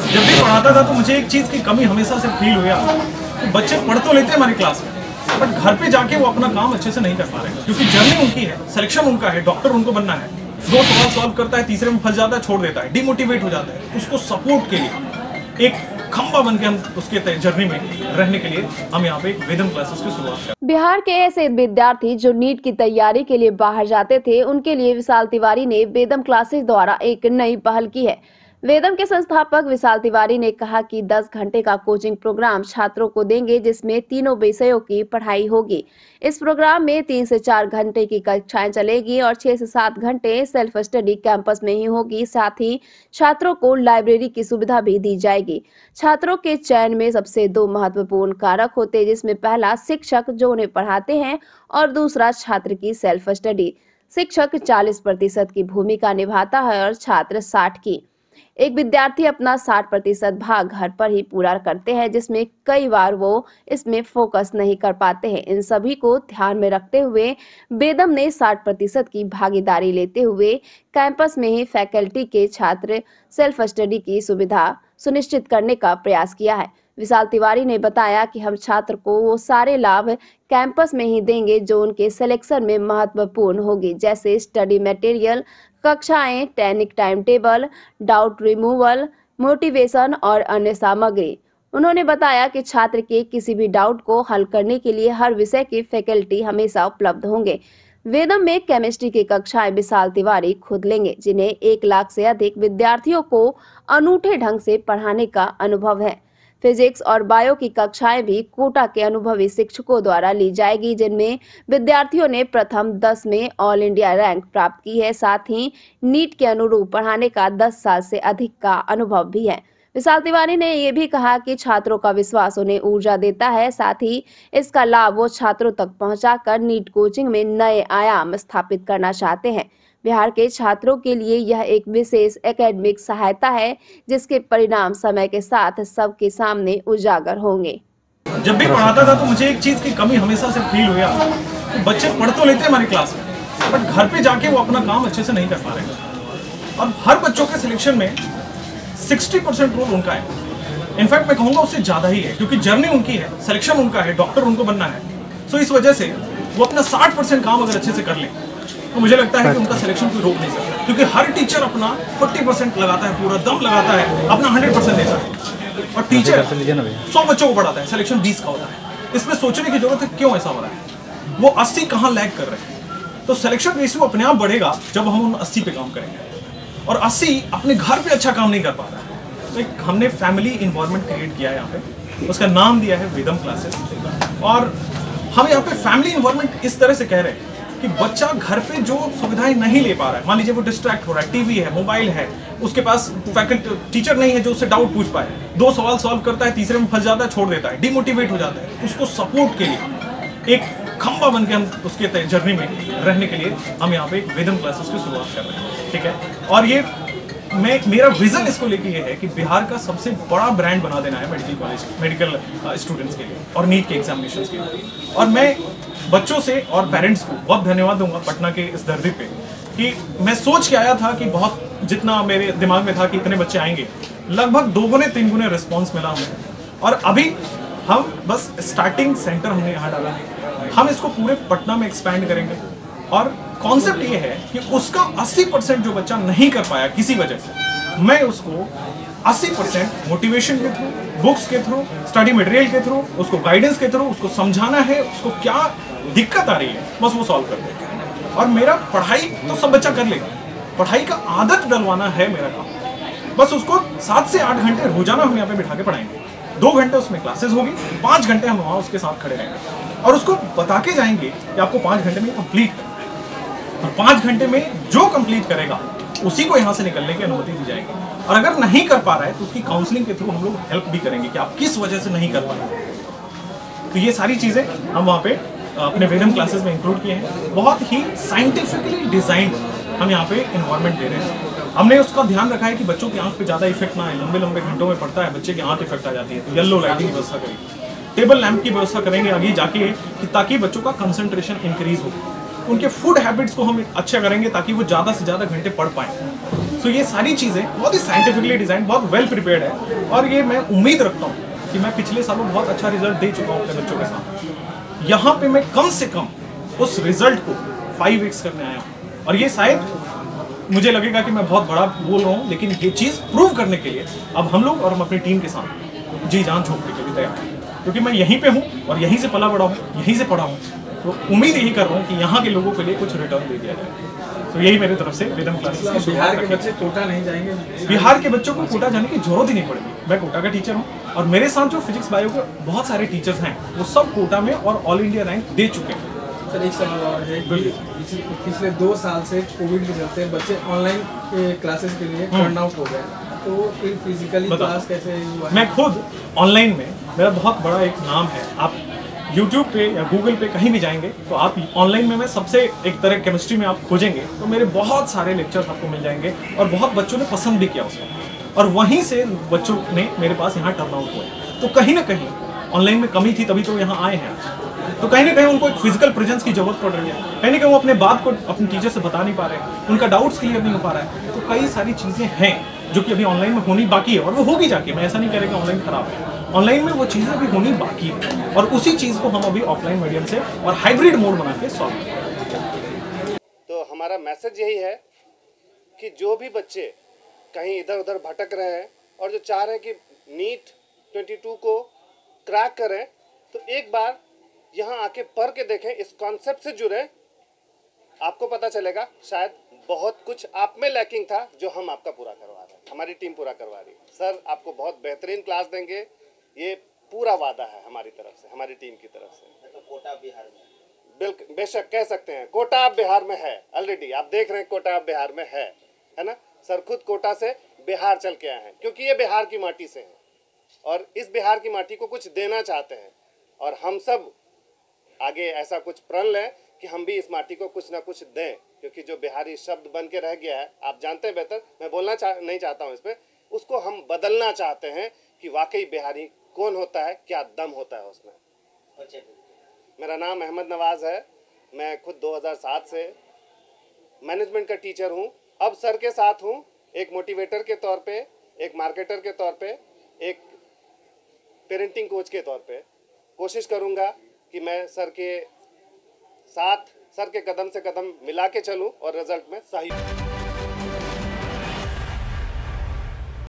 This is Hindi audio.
जब भी पढ़ाता था तो मुझे एक चीज़ की कमी हमेशा से फील हुआ कि बच्चे पढ़ तो लेते हैं हमारी क्लास में, बट घर पे जाके वो अपना काम अच्छे से नहीं कर पा रहे हैं, क्योंकि जर्नी उनकी है, सिलेक्शन उनका है, डॉक्टर उनको बनना है। 2 सवाल सॉल्व करता है, तीसरे में फंस जाता है, छोड़ देता है, डिमोटिवेट हो जाता है। उसको सपोर्ट के लिए एक खंबा बन के हम उसके जर्नी में रहने के लिए हम यहाँ पे वेदम क्लासेस की शुरुआत करें। बिहार के ऐसे विद्यार्थी जो नीट की तैयारी के लिए बाहर जाते थे, उनके लिए विशाल तिवारी ने वेदम क्लासेस द्वारा एक नई पहल की है। वेदम के संस्थापक विशाल तिवारी ने कहा कि 10 घंटे का कोचिंग प्रोग्राम छात्रों को देंगे, जिसमें तीनों विषयों की पढ़ाई होगी। इस प्रोग्राम में 3 से 4 घंटे की कक्षाएं चलेगी और 6 से 7 घंटे सेल्फ स्टडी कैंपस में ही होगी। साथ ही छात्रों को लाइब्रेरी की सुविधा भी दी जाएगी। छात्रों के चयन में सबसे 2 महत्वपूर्ण कारक होते हैं, जिसमें पहला शिक्षक जो उन्हें पढ़ाते हैं और दूसरा छात्र की सेल्फ स्टडी। शिक्षक 40% की भूमिका निभाता है और छात्र 60 की। एक विद्यार्थी अपना 60% भाग घर पर ही पूरा करते हैं, जिसमें कई बार वो इसमें फोकस नहीं कर पाते हैं। इन सभी को ध्यान में रखते हुए वेदम ने 60% की भागीदारी लेते हुए कैंपस में ही फैकल्टी के छात्र सेल्फ स्टडी की सुविधा सुनिश्चित करने का प्रयास किया है। विशाल तिवारी ने बताया कि हम छात्र को वो सारे लाभ कैंपस में ही देंगे जो उनके सिलेक्शन में महत्वपूर्ण होगी, जैसे स्टडी मटेरियल, कक्षाएं, technique time table, doubt removal, motivation और अन्य सामग्री। उन्होंने बताया कि छात्र के किसी भी डाउट को हल करने के लिए हर विषय के फैकल्टी हमेशा उपलब्ध होंगे। वेदम में केमिस्ट्री की कक्षाएं विशाल तिवारी खुद लेंगे, जिन्हें 1 लाख से अधिक विद्यार्थियों को अनूठे ढंग से पढ़ाने का अनुभव है। फिजिक्स और बायो की कक्षाएं भी कोटा के अनुभवी शिक्षकों द्वारा ली जाएगी, जिनमें विद्यार्थियों ने प्रथम 10 में ऑल इंडिया रैंक प्राप्त की है। साथ ही नीट के अनुरूप पढ़ाने का 10 साल से अधिक का अनुभव भी है। विशाल तिवारी ने यह भी कहा कि छात्रों का विश्वास उन्हें ऊर्जा देता है, साथ ही इसका लाभ वो छात्रों तक पहुंचाकर नीट कोचिंग में नए आयाम स्थापित करना चाहते हैं। बिहार के छात्रों के लिए यह एक विशेष एकेडमिक सहायता है, जिसके परिणाम समय के साथ सबके सामने उजागर होंगे। जब भी पढ़ाता था तो मुझे एक चीज़ की कमी हमेशा से फील हुआ कि बच्चे पढ़ तो लेते हैं हमारी क्लास में, बट घर पे जाके वो अपना काम अच्छे से नहीं कर पा रहे हैं। और हर बच्चों के सिलेक्शन में 60% रोल उनका है। इनफैक्ट मैं कहूँगा उससे ज़्यादा ही है, क्योंकि जर्नी उनकी है, सिलेक्शन उनका है, डॉक्टर उनको बनना है। सो इस वजह से वो अपना 60% काम अगर अच्छे से कर ले तो मुझे लगता है कि उनका सिलेक्शन कोई रोक नहीं सकता, क्योंकि हर टीचर अपना 40% लगाता है, पूरा दम लगाता है, अपना 100% देता है। और टीचर 100 बच्चों को पढ़ाता है, सिलेक्शन 20 का होता है। इसमें सोचने की जरूरत है क्यों ऐसा हो रहा है, वो 80 कहाँ लैग कर रहे हैं। तो सिलेक्शन रेशियो अपने आप बढ़ेगा जब हम उन 80 पे काम करेंगे, और 80 अपने घर पे अच्छा काम नहीं कर पा रहा है। तो एक हमने फैमिली इन्वायरमेंट क्रिएट किया है यहाँ पे, उसका नाम दिया है वेदम क्लासेस। और हम यहाँ पे फैमिली इन्वायरमेंट इस तरह से कह रहे हैं कि बच्चा घर पे जो सुविधाएं नहीं ले पा रहा है, मान लीजिए वो डिस्ट्रैक्ट हो रहा है, टीवी है, मोबाइल है, उसके पास फैकल्टी टीचर नहीं है जो उससे डाउट पूछ पाए, 2 सवाल सॉल्व करता है, तीसरे में फंस जाता है, छोड़ देता है, डिमोटिवेट हो जाता है। उसको सपोर्ट के लिए एक खंबा बन के हम उसके जर्नी में रहने के लिए हम यहाँ पे वेदम क्लासेस की शुरुआत कर रहे हैं, ठीक है। और ये मेरा विजन इसको लेके ये है कि बिहार का सबसे बड़ा ब्रांड बना देना है मेडिकल कॉलेज, मेडिकल स्टूडेंट्स के लिए और नीट के एग्जामिनेशंस के लिए। और मैं बच्चों से और पेरेंट्स को बहुत धन्यवाद दूंगा पटना के इस धरती पे, कि मैं सोच के आया था कि बहुत जितना मेरे दिमाग में था कि इतने बच्चे आएंगे, लगभग 2 गुने 3 गुने रिस्पॉन्स मिला हमें। और अभी हम बस स्टार्टिंग सेंटर हमने यहाँ डाला है, हम इसको पूरे पटना में एक्सपैंड करेंगे। और कॉन्सेप्ट ये है कि उसका 80% जो बच्चा नहीं कर पाया किसी वजह से, मैं उसको 80% मोटिवेशन के थ्रू, बुक्स के थ्रू, स्टडी मटेरियल के थ्रू, उसको गाइडेंस के थ्रू, उसको समझाना है, उसको क्या दिक्कत आ रही है बस वो सॉल्व कर देगा। और मेरा पढ़ाई तो सब बच्चा कर लेगा, पढ़ाई का आदत डलवाना है मेरा काम। बस उसको 7 से 8 घंटे रोजाना हम यहाँ पे बिठा के पढ़ाएंगे, 2 घंटे उसमें क्लासेस होगी, 5 घंटे हम वहाँ उसके साथ खड़े रहेंगे और उसको बता के जाएंगे कि आपको 5 घंटे में कंप्लीट करना है। और 5 घंटे में जो कंप्लीट करेगा उसी को यहाँ से निकलने की अनुमति दी जाएगी। और अगर नहीं कर पा रहा है तो उसकी काउंसलिंग के थ्रू हम लोग हेल्प भी करेंगे कि आप किस वजह से नहीं कर पा रहे हैं। तो ये सारी चीज़ें हम वहाँ पे अपने वेदम क्लासेस में इंक्लूड किए हैं। बहुत ही साइंटिफिकली डिजाइंड हम यहाँ पे इन्वायरमेंट दे रहे हैं। हमने उसका ध्यान रखा है कि बच्चों की आंख पे ज़्यादा इफेक्ट ना आए, लंबे लंबे घंटों में पड़ता है, बच्चे की आंख इफेक्ट आ जाती है, तो येलो लाइटिंग की व्यवस्था करेंगे, टेबल लैंप की व्यवस्था करेंगे आगे जाके कि ताकि बच्चों का कंसंट्रेशन इंक्रीज हो। उनके फूड हैबिट्स को हम अच्छा करेंगे ताकि वो ज़्यादा से ज़्यादा घंटे पढ़ पाएँ। सो ये सारी चीज़ें बहुत ही साइंटिफिकली डिज़ाइन, बहुत वेल प्रिपेयर्ड है और ये मैं उम्मीद रखता हूँ कि मैं पिछले सालों बहुत अच्छा रिजल्ट दे चुका हूँ अपने बच्चों के साथ। यहाँ पे मैं कम से कम उस रिजल्ट को 5x करने आया हूँ और ये शायद मुझे लगेगा कि मैं बहुत बड़ा बोल रहा हूँ, लेकिन ये चीज़ प्रूव करने के लिए अब हम लोग और हम अपनी टीम के साथ जी जान झोंकने के लिए तैयार हैं, क्योंकि मैं यहीं पे हूँ और यहीं से पला बड़ा हूँ, यहीं से पढ़ा हूँ, तो उम्मीद यही कर रहा हूँ कि यहाँ के लोगों के लिए कुछ रिटर्न दे दिया जाए। तो यही मेरी तरफ से रिदम क्लासेस की बिहार शुरुआत के बच्चे कोटा नहीं जाएंगे? बिहार के बच्चों को कोटा जाने की जरूरत ही नहीं पड़ेगी। मैं कोटा का टीचर हूँ और मेरे साथ जो फिजिक्स बायो के बहुत सारे टीचर्स हैं वो सब कोटा में और ऑल इंडिया रैंक दे चुके हैं। सर एक सवाल और है कि पिछले 2 साल से कोविड के चलते बच्चे ऑनलाइन क्लासेस के लिए टर्न आउट हो गए, तो फिर फिजिकली क्लास कैसे हुआ? मैं खुद ऑनलाइन में, मेरा बहुत बड़ा एक नाम है, आप YouTube पे या Google पे कहीं भी जाएंगे तो आप ऑनलाइन में मैं सबसे एक तरह केमिस्ट्री में आप खोजेंगे तो मेरे बहुत सारे लेक्चर्स आपको मिल जाएंगे और बहुत बच्चों ने पसंद भी किया उसको और वहीं से बच्चों ने मेरे पास यहाँ टर्न आउट हुए। तो कहीं ना कहीं ऑनलाइन में कमी थी तभी तो यहाँ आए हैं आज। तो कहीं ना कहीं उनको एक फिजिकल प्रेजेंस की जरूरत पड़ रही है, कहीं ना कहीं वो अपने बात को अपने टीचर से बता नहीं पा रहे हैं, उनका डाउट्स क्लियर नहीं हो पा रहा है। तो कई सारी चीज़ें हैं जो कि अभी ऑनलाइन में होनी बाकी है और वो होगी जाके, मैं ऐसा नहीं कह रहा कि ऑनलाइन खराब है, ऑनलाइन में वो चीज़ें अभी होनी बाकी है और उसी चीज़ को हम अभी ऑफलाइन मीडियम से और हाइब्रिड मोड बना के सॉल्व करें। तो हमारा मैसेज यही है कि जो भी बच्चे कहीं इधर उधर भटक रहे हैं और जो चाह रहे हैं कि नीट 22 को क्रैक करें, तो एक बार यहाँ आके पढ़ के देखें, इस कॉन्सेप्ट से जुड़े, आपको पता चलेगा शायद बहुत कुछ आप में लैकिंग था जो हम आपका पूरा करवा रहे हैं, हमारी टीम पूरा करवा रही है। सर आपको बहुत बेहतरीन क्लास देंगे, ये पूरा वादा है हमारी तरफ से, हमारी टीम की तरफ से। तो कोटा बिहार में बिल्कुल बेशक कह सकते हैं, कोटा अब बिहार में है, ऑलरेडी आप देख रहे हैं कोटा अब बिहार में है ना। सर खुद कोटा से बिहार चल के आए हैं क्योंकि ये बिहार की माटी से हैं और इस बिहार की माटी को कुछ देना चाहते हैं और हम सब आगे ऐसा कुछ प्रण लें कि हम भी इस माटी को कुछ ना कुछ दें, क्योंकि जो बिहारी शब्द बन के रह गया है, आप जानते हैं बेहतर, मैं बोलना नहीं चाहता हूँ इस पर, उसको हम बदलना चाहते हैं कि वाकई बिहारी कौन होता है, क्या दम होता है उसमें। मेरा नाम अहमद नवाज है, मैं खुद 2007 से मैनेजमेंट का टीचर हूँ, अब सर के साथ हूँ, एक मोटिवेटर के तौर पे, एक मार्केटर के तौर पे, एक पेरेंटिंग कोच के तौर पे कोशिश करूँगा कि मैं सर के साथ, सर के कदम से कदम मिला के चलूँ और रिजल्ट में सही